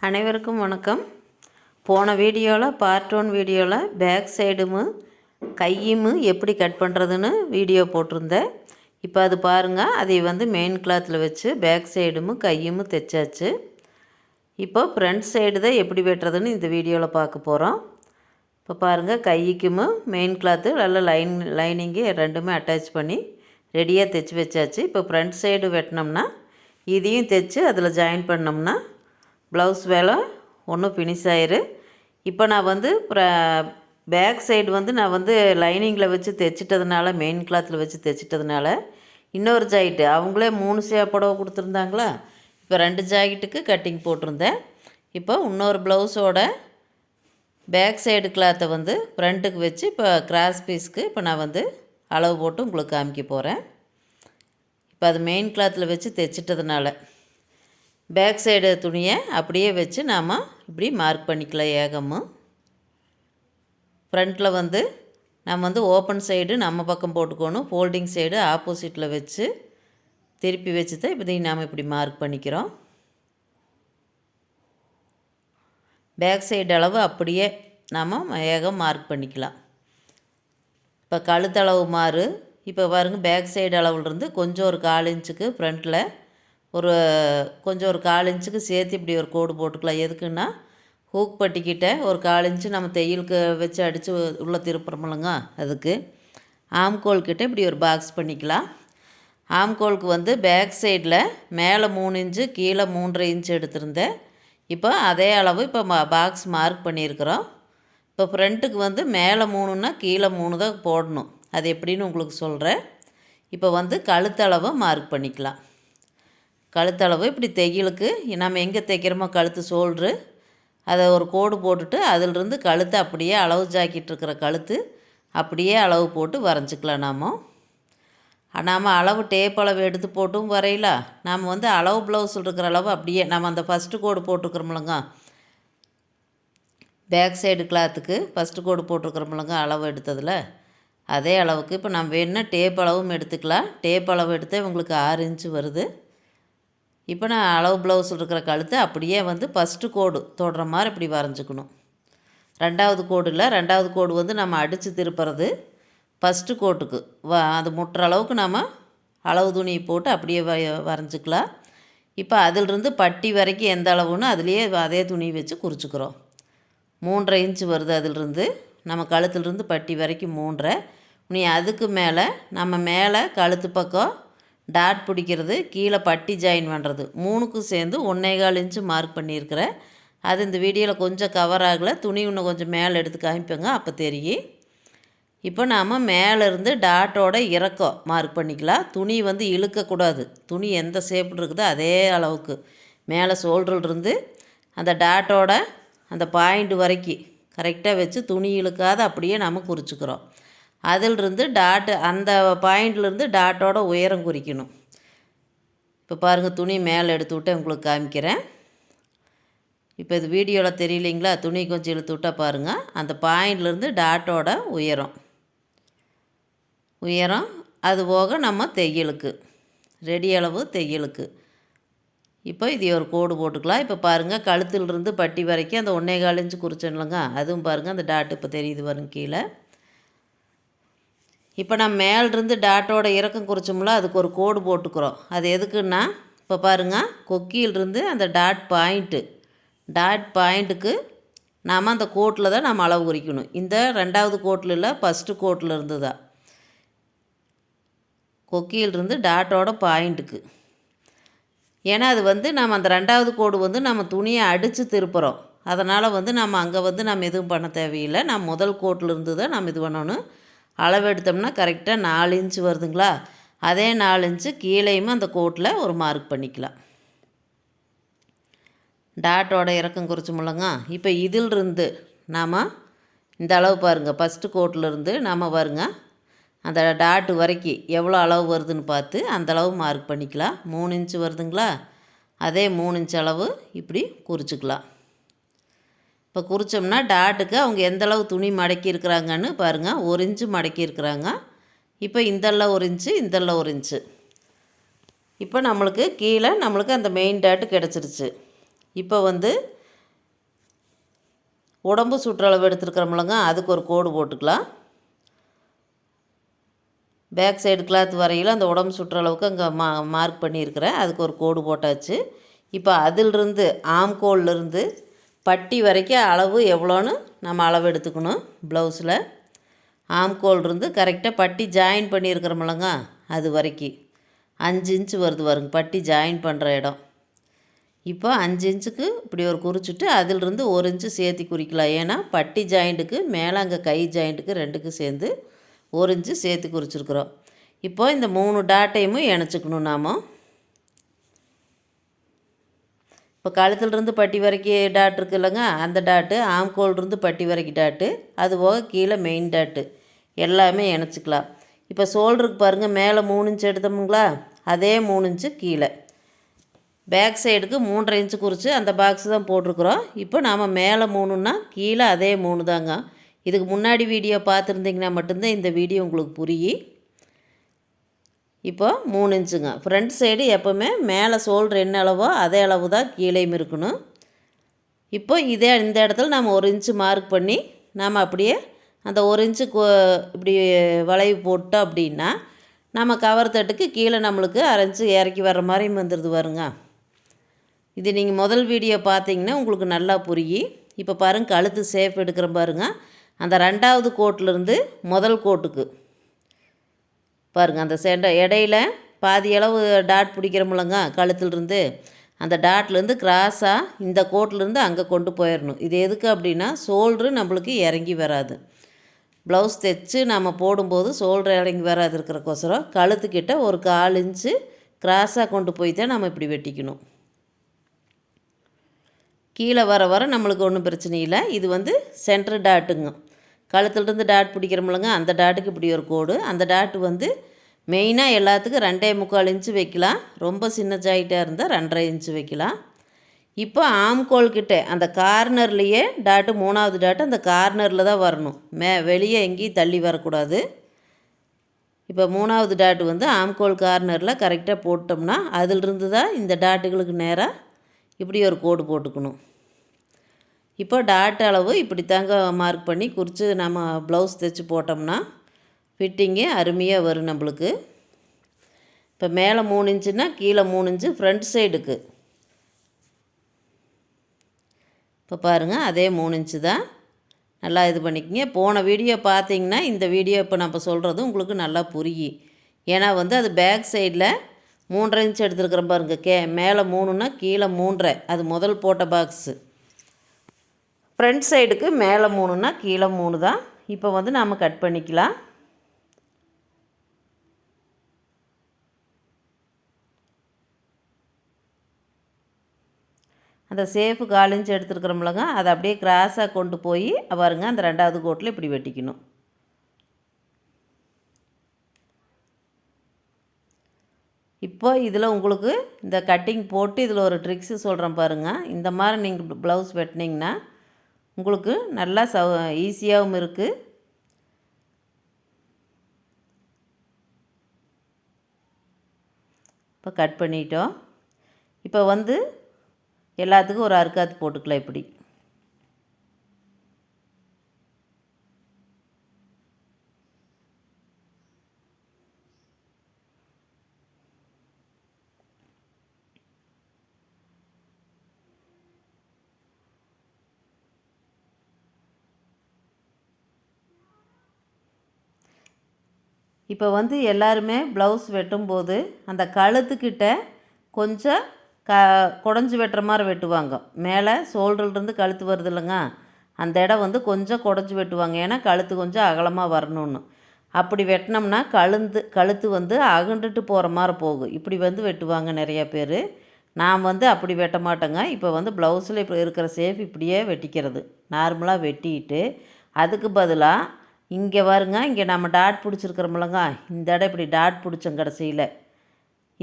அனைவருக்கும் வணக்கம். போன வீடியோவில் பார்ட் 1 வீடியோவில் பேக் சைடும் கையும் எப்படி கட் பண்ணுறதுன்னு வீடியோ போட்டிருந்தேன். இப்போ அது பாருங்கள், அதை மெயின் கிளாத்தில் வச்சு பேக் சைடும் கையும் தைச்சாச்சு. இப்போ ஃப்ரண்ட் சைடு தான் எப்படி வெட்டுறதுன்னு இந்த வீடியோவில் பார்க்க போகிறோம். இப்போ பாருங்கள், கைக்கும் மெயின் கிளாத்து நல்ல லைனிங்கு ரெண்டுமே அட்டாச் பண்ணி ரெடியாக தைச்சி வச்சாச்சு. இப்போ ஃப்ரண்ட் சைடு வெட்டினோம்னா இதையும் தைச்சி அதில் ஜாயின் பண்ணோம்னா ப்ளவுஸ் வேலை ஒன்றும் ஃபினிஷ் ஆயிரு. இப்போ நான் பேக் சைடு நான் லைனிங்கில் வச்சு தைச்சிட்டதுனால, மெயின் கிளாத்தில் வச்சு தைச்சிட்டதுனால இன்னொரு ஜாக்கெட்டு அவங்களே 3 புடவை கொடுத்துருந்தாங்களா. இப்போ 2 ஜாக்கெட்டுக்கு கட்டிங் போட்டிருந்தேன். இப்போ இன்னொரு ப்ளவுஸோட பேக் சைடு கிளாத்தை ஃப்ரண்ட்டுக்கு வச்சு இப்போ கிராஸ் பீஸ்க்கு இப்போ நான் அளவு போட்டு உங்களுக்கு காமிக்க போகிறேன். இப்போ அது மெயின் கிளாத்தில் வச்சு தைச்சிட்டதுனால பேக் சைடு துணியை அப்படியே வச்சு நாம் இப்படி மார்க் பண்ணிக்கலாம். ஏகமும் ஃப்ரண்ட்டில் நம்ம ஓப்பன் சைடு நம்ம பக்கம் போட்டுக்கணும், ஃபோல்டிங் சைடு ஆப்போசிட்டில் வச்சு திருப்பி வச்சு தான் இப்போ நாம் இப்படி மார்க் பண்ணிக்கிறோம். பேக் சைடு அளவு அப்படியே நாம் ஏகம் மார்க் பண்ணிக்கலாம். இப்போ கழுத்தளவு மாறு. இப்போ பாருங்கள், பேக் சைடு அளவுலேருந்து கொஞ்சம் ஒரு 1/4 இன்ச்சுக்கு ஃப்ரண்ட்டில் கொஞ்சம் ஒரு 1/4 இன்ச்சுக்கு சேர்த்து இப்படி ஒரு கோடு போட்டுக்கலாம். எதுக்குன்னா, ஹூக் பட்டிக்கிட்ட ஒரு 1/4 இன்ச்சு நம்ம தையலுக்கு வச்சு அடித்து உள்ளே திருப்புறமில்லைங்க, அதுக்கு ஆம்கோல்கிட்ட இப்படி ஒரு பாக்ஸ் பண்ணிக்கலாம். ஆம்கோலுக்கு பேக் சைடில் மேலே 3 இன்ச்சு கீழே 3.5 இன்ச்சு எடுத்திருந்தேன். இப்போ அதே அளவு இப்போ பாக்ஸ் மார்க் பண்ணியிருக்கிறோம். இப்போ ஃப்ரண்ட்டுக்கு மேலே 3ன்னா கீழே 3 தான் போடணும். அது எப்படின்னு உங்களுக்கு சொல்கிறேன். இப்போ கழுத்தளவை மார்க் பண்ணிக்கலாம். கழுத்தளவு இப்படி தையலுக்கு நம்ம எங்கே தைக்கிறோமோ கழுத்து ஷோல்ட்ரு அதை ஒரு கோடு போட்டுட்டு அதிலிருந்து கழுத்து அப்படியே அளவு ஜாக்கிட்டு இருக்கிற கழுத்து அப்படியே அளவு போட்டு வரைஞ்சிக்கலாம். நாம் அளவு டேப் அளவு எடுத்து போட்டும் வரையலாம். நாம் அளவு ப்ளவுஸில் இருக்கிற அளவு அப்படியே நம்ம அந்த ஃபஸ்ட்டு கோடு போட்டுருக்குறோம்லங்க, பேக் சைடு கிளாத்துக்கு ஃபஸ்ட்டு கோடு போட்டிருக்கிறோம்லங்க அளவு எடுத்ததில், அதே அளவுக்கு இப்போ நம்ம வேணுன்னா டேப் அளவும் எடுத்துக்கலாம். டேப் அளவு எடுத்தால் உங்களுக்கு 6 இன்ச்சு வருது. இப்போ நான் அளவு ப்ளவுஸில் இருக்கிற கழுத்து அப்படியே ஃபஸ்ட்டு கோடு தொடுற மாதிரி இப்படி வரைஞ்சிக்கணும். ரெண்டாவது கோடு இல்லை, ரெண்டாவது கோடு நம்ம அடித்து திருப்புறது ஃபஸ்ட்டு கோட்டுக்கு அது முட்டுற அளவுக்கு நம்ம அளவு துணி போட்டு அப்படியே வரைஞ்சிக்கலாம். இப்போ அதிலிருந்து பட்டி வரைக்கும் எந்த அளவுன்னு அதுலேயே அதே துணி வச்சு குறிச்சிக்கிறோம். 3.5 இன்ச்சு வருது. அதிலிருந்து நம்ம கழுத்துலேருந்து பட்டி வரைக்கும் 3.5. நீ அதுக்கு மேலே நம்ம மேலே கழுத்து பக்கம் டாட் பிடிக்கிறது, கீழே பட்டி ஜாயின் பண்ணுறது 3க்கும் சேர்ந்து 1.25 இன்ச்சு மார்க் பண்ணியிருக்கிறேன். அது இந்த வீடியோவில் கொஞ்சம் கவர் ஆகலை. துணி இன்னும் கொஞ்சம் மேலே எடுத்து காமிப்பேங்க, அப்போ தெரியும். இப்போ நாம் மேலேருந்து டாட்டோட இறக்கம் மார்க் பண்ணிக்கலாம். துணி இழுக்கக்கூடாது. துணி எந்த ஷேப்பில் இருக்குதோ அதே அளவுக்கு மேலே ஷோல்டர்லேருந்து அந்த டாட்டோட அந்த பாயிண்ட் வரைக்கும் கரெக்டாக வச்சு துணி இழுக்காத அப்படியே நம்ம குறிச்சிக்கிறோம். அதிலிருந்து டாட்டு அந்த பாயிண்ட்லேருந்து டாட்டோட உயரம் குறிக்கணும். இப்போ பாருங்கள், துணி மேலே எடுத்து விட்டு உங்களுக்கு காமிக்கிறேன். இப்போ இது வீடியோவில் தெரியலைங்களா, துணி கொஞ்சம் இழுத்து விட்டால் பாருங்கள், அந்த பாயிண்ட்லேருந்து டாட்டோட உயரம் அது போக நம்ம தையலுக்கு ரெடி அளவு தையலுக்கு இப்போ இது ஒரு கோடு போட்டுக்கலாம். இப்போ பாருங்கள், கழுத்திலிருந்து பட்டி வரைக்கும் அந்த 1.25 இன்ச்சு குறிச்சோம்லங்க, அதுவும் பாருங்கள் அந்த டாட்டு இப்போ தெரியுது வரும் கீழே. இப்போ நம்ம மேலிருந்து டாட்டோட இறக்கம் குறிச்சோம்ல, அதுக்கு ஒரு கோடு போட்டுக்கிறோம். அது எதுக்குன்னா, இப்போ பாருங்கள், கொக்கியிலிருந்து அந்த டாட் பாயிண்ட்டுக்கு நாம் அந்த கோட்டில் தான் நம்ம அளவு குறிக்கணும். இந்த 2வது கோட்டில் இல்லை, ஃபஸ்ட்டு கோட்டில் இருந்து தான் கொக்கியிலிருந்து டாட்டோட பாயிண்ட்டுக்கு. ஏன்னா அது நம்ம அந்த 2வது கோடு நம்ம துணியை அடித்து திருப்புறோம். அதனால் நம்ம அங்கே நம்ம எதுவும் பண்ண தேவையில்லை. நம்ம முதல் கோட்டில் இருந்து தான் நம்ம இது பண்ணணும். அளவு எடுத்தோம்னா கரெக்டாக 4 இன்ச்சு வருதுங்களா, அதே 4 இன்ச்சு கீழேயுமே அந்த கோட்டில் ஒரு மார்க் பண்ணிக்கலாம். டாட்டோட இறக்கம் குறிச்சோம்லங்க. இப்போ இதிலிருந்து நாம் இந்த அளவு பாருங்கள், ஃபஸ்ட்டு கோட்டிலிருந்து நம்ம பாருங்க அந்த டாட்டு வரைக்கும் எவ்வளோ அளவு வருதுன்னு பார்த்து அந்த அளவு மார்க் பண்ணிக்கலாம். 3 இன்ச்சு வருதுங்களா, அதே 3 இன்ச்சு அளவு இப்படி குறிச்சிக்கலாம். இப்போ குறித்தோம்னா டாட்டுக்கு அவங்க எந்தளவு துணி மடக்கி இருக்கிறாங்கன்னு பாருங்கள், 1 இன்ச்சு மடக்கி இருக்கிறாங்க. இப்போ இந்தெல்லாம் 1 இன்ச்சு, இந்தெல்லாம் 1 இன்ச்சு. இப்போ நம்மளுக்கு கீழே நம்மளுக்கு அந்த மெயின் டாட்டு கிடச்சிருச்சு. இப்போ உடம்பு சுற்றளவு எடுத்துருக்கிறோம்லங்க, அதுக்கு ஒரு கோடு போட்டுக்கலாம். பேக் சைடு கிளாத் வரையில் அந்த உடம்பு சுற்றளவுக்கு அங்கே மார்க் பண்ணியிருக்கிறேன். அதுக்கு ஒரு கோடு போட்டாச்சு. இப்போ அதிலிருந்து ஆம்கோல்லேருந்து பட்டி வரைக்கும் அளவு எவ்வளோன்னு நம்ம அளவு எடுத்துக்கணும். ப்ளவுஸில் ஆம்கோல்லேருந்து கரெக்டாக பட்டி ஜாயின் பண்ணியிருக்கிறோம்லங்க, அது வரைக்கும் 5 இன்ச்சு வருது பாருங்க பட்டி ஜாயின் பண்ணுற இடம். இப்போ 5 இன்ச்சுக்கு இப்படி ஒரு குறிச்சிட்டு அதிலிருந்து 1 இன்ச்சு சேர்த்து குறிக்கலாம். ஏன்னா பட்டி ஜாயிண்ட்டுக்கு மேலே அங்கே கை ஜாயிண்ட்டுக்கு 2க்கும் சேர்ந்து 1 இன்ச்சு சேர்த்து குறிச்சிருக்கிறோம். இப்போ இந்த 3 டாட்டையும் இணைச்சிக்கணும் நாம். இப்போ கழுத்துலேருந்து பட்டி வரைக்கும் டாட் இருக்குது இல்லைங்க, அந்த டாட்டு ஆம்கோல்லேருந்து பட்டி வரைக்கும் டாட்டு, அது போக கீழே மெயின் டாட்டு எல்லாமே இணைச்சிக்கலாம். இப்போ ஷோல்டருக்கு பாருங்கள், மேலே 3 இன்ச்சு எடுத்தோமுங்களா, அதே 3 இன்ச்சு கீழே. பேக் சைடுக்கு 3.5 இன்ச்சு குறித்து அந்த பாக்ஸ் தான் போட்டிருக்குறோம். இப்போ நாம் மேலே 3ன்னா கீழே அதே 3 தாங்க. இதுக்கு முன்னாடி வீடியோ பார்த்துருந்திங்கன்னா மட்டும்தான் இந்த வீடியோ உங்களுக்கு புரியும். இப்போ 3 இன்ச்சுங்க. ஃப்ரண்ட் சைடு எப்போவுமே மேலே ஷோல்டர் என்ன அளவோ அதே அளவு தான் கீழேயும் இருக்கணும். இப்போ இந்த இடத்துல நம்ம 1 இன்ச்சு மார்க் பண்ணி நாம் அப்படியே அந்த 1 இன்ச்சு இப்படி வளைவு போட்டோம் அப்படின்னா நம்ம கவர் தட்டுக்கு கீழே நம்மளுக்கு 1/2 இன்ச்சு இறக்கி வர்ற மாதிரியும் வந்துடுது வருங்க. இது நீங்கள் முதல் வீடியோ பார்த்தீங்கன்னா உங்களுக்கு நல்லா புரியும். இப்போ பாருங்கள், கழுத்து சேஃப் எடுக்கிற பாருங்கள். அந்த 2வது கோட்டிலேருந்து முதல் கோட்டுக்கு பாருங்கள், அந்த இடையில பாதி அளவு டாட் பிடிக்கிறோம்லங்க கழுத்துலேருந்து, அந்த டாட்லேருந்து கிராஸாக இந்த கோட்டிலேருந்து அங்கே கொண்டு போயிடணும். இது எதுக்கு அப்படின்னா ஷோல்ட்ரு நம்மளுக்கு இறங்கி வராது. ப்ளவுஸ் தைச்சு நம்ம போடும்போது ஷோல்டர் இறங்கி வராது இருக்கிறக்கோசரம் கழுத்துக்கிட்ட ஒரு 1/4 இன்ச்சு கிராஸாக கொண்டு போய் தான் நம்ம இப்படி வெட்டிக்கணும். கீழே வர வர நம்மளுக்கு ஒன்றும் பிரச்சனை இல்லை. இது சென்ட்ரு டாட்டுங்க. கழுத்துலேருந்து டாட் பிடிக்கிறோம்லங்க, அந்த டாட்டுக்கு இப்படி ஒரு கோடு. அந்த டாட்டு மெயினாக எல்லாத்துக்கும் 2.25 இன்ச்சு வைக்கலாம். ரொம்ப சின்ன ஜாயிட்டாக இருந்தால் 2.5 இன்ச்சு வைக்கலாம். இப்போ ஆம்கோல்கிட்ட அந்த கார்னர்லேயே டாட்டு 3வது டாட்டு அந்த கார்னரில் தான் வரணும். வெளியே எங்கேயும் தள்ளி வரக்கூடாது. இப்போ 3வது டாட்டு ஆம்கோல் கார்னரில் கரெக்டாக போட்டோம்னா அதிலிருந்து தான் இந்த டாட்டுகளுக்கு நேராக இப்படி ஒரு கோடு போட்டுக்கணும். இப்போ டாட் அளவு இப்படி தாங்க மார்க் பண்ணி குறித்து நம்ம ப்ளவுஸ் தைச்சி போட்டோம்னா ஃபிட்டிங்கு அருமையாக வரும் நம்மளுக்கு. இப்போ மேலே 3 இன்ச்சுன்னா கீழே 3 இன்ச்சு ஃப்ரண்ட் சைடுக்கு. இப்போ பாருங்கள், அதே 3 இன்ச்சு தான். நல்லா இது பண்ணிக்கங்க. போன வீடியோ பார்த்தீங்கன்னா இந்த வீடியோ இப்போ நம்ம சொல்கிறது உங்களுக்கு நல்லா புரியும். ஏன்னா அது பேக் சைடில் 3.5 இன்ச்சு எடுத்துருக்குறேன் பாருங்கள். மேலே 3ன்னா கீழே 3.5, அது முதல் போட்ட பாக்ஸு. ஃப்ரண்ட் சைடுக்கு மேலே 3ன்னா கீழே 3 தான். இப்போ நாம் கட் பண்ணிக்கலாம். அந்த சேஃபு 1/4 இன்ச்சு எடுத்துருக்குறோம்லங்க, அதை அப்படியே கிராஸாக கொண்டு போய் பாருங்க அந்த 2வது கோட்டில் இப்படி வெட்டிக்கணும். இப்போ இதில் உங்களுக்கு இந்த கட்டிங் போட்டு இதில் ஒரு ட்ரிக்ஸு சொல்கிறேன் பாருங்கள். இந்த மாதிரி நீங்கள் ப்ளவுஸ் வெட்டினீங்கன்னா உங்களுக்கு நல்லா ஈஸியாகவும் இருக்குது. இப்போ கட் பண்ணிட்டோம். இப்போ எல்லாத்துக்கும் ஒரு அறுக்காத்து போட்டுக்கலாம். இப்படி இப்போ எல்லாருமே ப்ளவுஸ் வெட்டும்போது அந்த கழுத்துக்கிட்ட கொஞ்சம் குடஞ்சி வெட்டுற மாதிரி வெட்டுவாங்க. மேலே ஷோல்டர்லேருந்து கழுத்து வருது இல்லைங்க, அந்த இடம் கொஞ்சம் குடஞ்சி வெட்டுவாங்க. ஏன்னா கழுத்து கொஞ்சம் அகலமாக வரணும்னு. அப்படி வெட்டினோம்னா கழுத்து அகண்டுட்டு போகிற மாதிரி போகும். இப்படி வெட்டுவாங்க நிறையா பேர். நான் அப்படி வெட்ட மாட்டேங்க. இப்போ ப்ளவுஸில் இப்போ இருக்கிற சேஃப் இப்படியே வெட்டிக்கிறது. நார்மலாக வெட்டிட்டு அதுக்கு பதிலாக இங்கே பாருங்க, இங்கே நம்ம டாட் பிடிச்சிருக்கிறோம்லங்க, இந்த இடம் இப்படி டாட் பிடிச்சோம் கடைசியில்.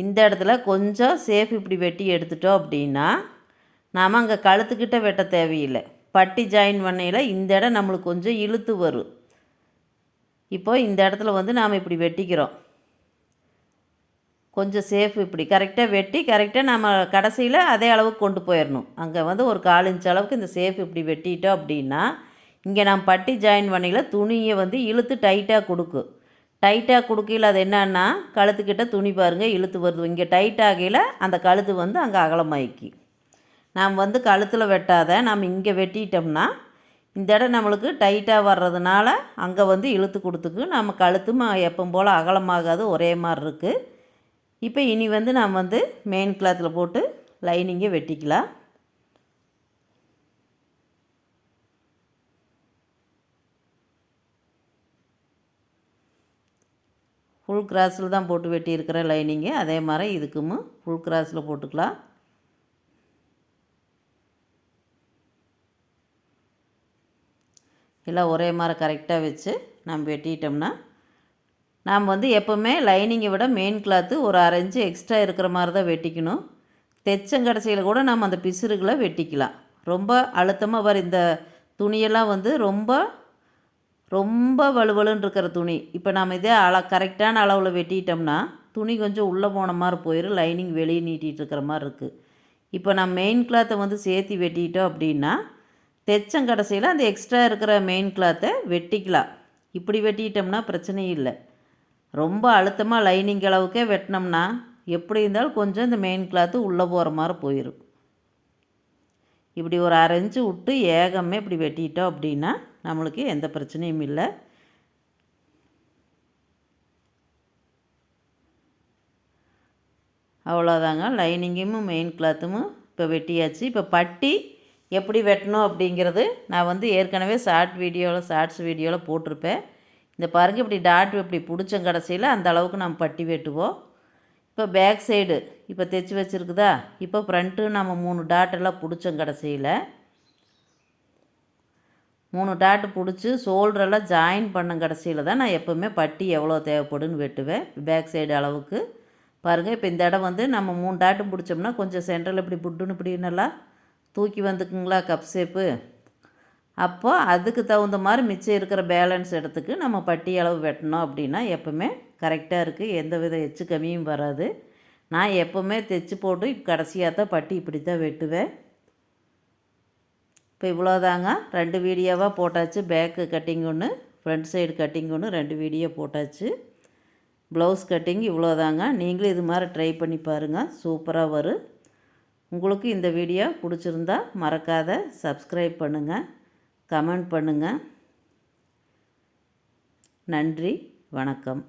இந்த இடத்துல கொஞ்சம் சேஃப் இப்படி வெட்டி எடுத்துட்டோம் அப்படின்னா நாம் அங்கே கழுத்துக்கிட்ட வெட்ட தேவையில்லை. பட்டி ஜாயின் பண்ணையில் இந்த இடம் நம்மளுக்கு கொஞ்சம் இழுத்து வரும். இப்போ இந்த இடத்துல நாம் இப்படி வெட்டிக்கிறோம். கொஞ்சம் சேஃப் இப்படி கரெக்டாக வெட்டி கரெக்டாக நம்ம கடைசியில் அதே அளவுக்கு கொண்டு போயிடணும். அங்கே வந்து ஒரு 1/4 இன்ச் அளவுக்கு இந்த சேஃப் இப்படி வெட்டிட்டோம் அப்படின்னா, இங்கே நான் பட்டி ஜாயின் பண்ணியில் துணியை வந்து இழுத்து டைட்டாக கொடுக்கும். டைட்டாக கொடுக்கையில் அது என்னன்னா கழுத்துக்கிட்ட துணி பாருங்கள் இழுத்து வருது. இங்கே டைட் ஆகையில் அந்த கழுத்து வந்து அங்கே அகலமாயிக்கி. நாம் வந்து கழுத்தில் வெட்டாத நாம் இங்கே வெட்டிட்டோம்னா இந்த இடம் நம்மளுக்கு டைட்டாக வர்றதுனால அங்கே வந்து இழுத்து கொடுத்துக்கு. நம்ம கழுத்தும் எப்பவும் போல் அகலமாகாது, ஒரே மாதிரி இருக்குது. இப்போ இனி வந்து நாம் வந்து மெயின் கிளாத்தில் போட்டு லைனிங்கை வெட்டிக்கலாம். ஃபுல் கிராஸில் தான் போட்டு வெட்டியிருக்கிற லைனிங்கு, அதே மாதிரி இதுக்கும் ஃபுல் கிராஸில் போட்டுக்கலாம். எல்லாம் ஒரே மாதிரி கரெக்டாக வச்சு நம்ம வெட்டிட்டோம்னா நாம் வந்து எப்போவுமே லைனிங்கை விட மெயின் கிளாத்து ஒரு 1/2 இன்ச்சு எக்ஸ்ட்ரா இருக்கிற மாதிரி தான் வெட்டிக்கணும். தைச்சங்கடைசியில் கூட நம்ம அந்த பிசுறுகளை வெட்டிக்கலாம். ரொம்ப அழுத்தமாக வர இந்த துணியெல்லாம் வந்து ரொம்ப ரொம்ப வலுவலுன்னு இருக்கிற துணி. இப்போ நம்ம இதே கரெக்டான அளவில் வெட்டிட்டோம்னா துணி கொஞ்சம் உள்ளே போன மாதிரி போயிடும், லைனிங் வெளியே நீட்டிகிட்டு இருக்கிற மாதிரி இருக்குது. இப்போ நம்ம மெயின் கிளாத்தை வந்து சேர்த்து வெட்டிட்டோம் அப்படின்னா தைச்சங்கடைசியில் அந்த எக்ஸ்ட்ரா இருக்கிற மெயின் கிளாத்தை வெட்டிக்கலாம். இப்படி வெட்டிட்டோம்னா பிரச்சனையும் இல்லை. ரொம்ப அழுத்தமாக லைனிங் அளவுக்கே வெட்டினோம்னா எப்படி இருந்தாலும் கொஞ்சம் இந்த மெயின் கிளாத்து உள்ளே போகிற மாதிரி போயிடும். இப்படி ஒரு 1/2 இன்ச்சு விட்டு ஏகமே இப்படி வெட்டிட்டோம் அப்படின்னா நம்மளுக்கு எந்த பிரச்சனையும் இல்லை. அவ்வளோதாங்க, லைனிங்கும் மெயின் கிளாத்தும் இப்போ வெட்டியாச்சு. இப்போ பட்டி எப்படி வெட்டணும் அப்படிங்கிறது நான் வந்து ஏற்கனவே ஷார்ட்ஸ் வீடியோவில் போட்டிருப்பேன். இந்த பாருங்கள், இப்படி டாட் இப்படி பிடிச்ச கடைசியில் அந்த அளவுக்கு நம்ம பட்டி வெட்டுவோம். இப்போ பேக் சைடு இப்போ தைச்சி வச்சுருக்குதா, இப்போ ஃப்ரண்ட்டு நம்ம 3 டாட்டெல்லாம் பிடிச்ச கடைசியில் 3 டாட்டு பிடிச்சி ஷோல்டரெல்லாம் ஜாயின் பண்ண கடைசியில் தான் நான் எப்போவுமே பட்டி எவ்வளோ தேவைப்படுன்னு வெட்டுவேன். பேக் சைடு அளவுக்கு பாருங்கள். இப்போ இந்த இடம் வந்து நம்ம 3 டாட்டும் பிடிச்சோம்னா கொஞ்சம் சென்டரில் இப்படி புட்டுன்னு இப்படி நல்லா தூக்கி வந்துக்குங்களா கப் ஷேப்பு. அப்போ அதுக்கு தகுந்த மாதிரி மிச்சம் இருக்கிற பேலன்ஸ் இடத்துக்கு நம்ம பட்டி அளவு வெட்டணும் அப்படின்னா எப்போவுமே கரெக்டாக இருக்குது, எந்த வித எச்சு கம்மியும் வராது. நான் எப்போவுமே தைச்சி போட்டு கடைசியாக தான் பட்டி இப்படி தான் வெட்டுவேன். இப்போ இவ்வளோதாங்க, 2 வீடியோவாக போட்டாச்சு. பேக்கு கட்டிங் ஒன்று, ஃப்ரண்ட் சைடு கட்டிங் ஒன்று, 2 வீடியோ போட்டாச்சு. ப்ளவுஸ் கட்டிங் இவ்வளோதாங்க. நீங்களும் இது மாதிரி ட்ரை பண்ணி பாருங்கள், சூப்பராக வரும். உங்களுக்கு இந்த வீடியோ பிடிச்சிருந்தா மறக்காத சப்ஸ்கிரைப் பண்ணுங்கள், கமெண்ட் பண்ணுங்கள். நன்றி, வணக்கம்.